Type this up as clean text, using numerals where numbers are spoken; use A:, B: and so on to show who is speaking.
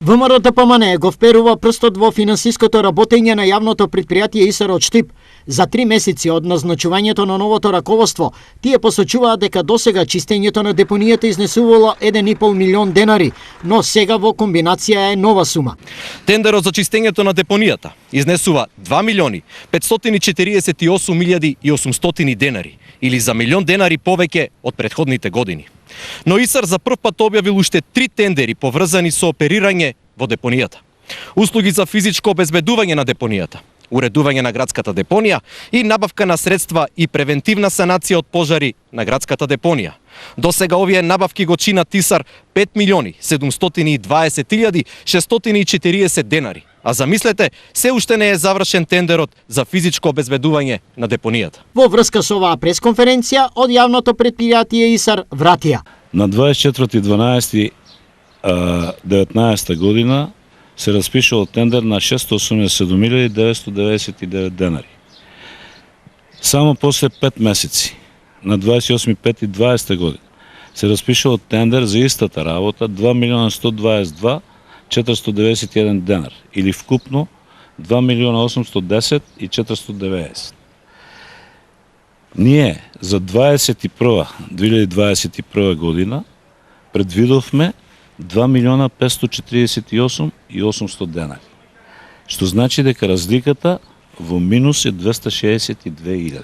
A: ВМРО-ДПМНЕ го вперува прстот во финансиското работење на јавното предпријатие ИСР од Штип. За 3 месеци од назначувањето на новото раководство, тие посочуваат дека досега чистењето на депонијата изнесувало 1,5 милион денари, но сега во комбинација е нова сума.
B: Тендерот за чистењето на депонијата изнесува 2 милиони 548 милијади и 800 денари, или за милион денари повеќе од претходните години. Но ИСР за прв пат објавил уште 3 тендери поврзани со оперирање во депонијата. Услуги за физичко обезбедување на депонијата, уредување на градската депонија и набавка на средства и превентивна санација од пожари на градската депонија. До сега овие набавки го чинат ИСР 5 милиони 720 640 денари. А замислете, се уште не е завршен тендерот за физичко обезбедување на депонијата.
A: Во врска со оваа пресконференција од јавното предпријатие ИСР вратија.
C: На 24.12.19 година се распишувал тендер на 687.999 денари. Само после 5 месеци, на 28.5.20 година, се распишувал тендер за истата работа 2.122.491 денар, или вкупно 2.810.490. Ние за 2021 година предвидовме 2.548.800 денари, што значи дека разликата во минус е 262.000.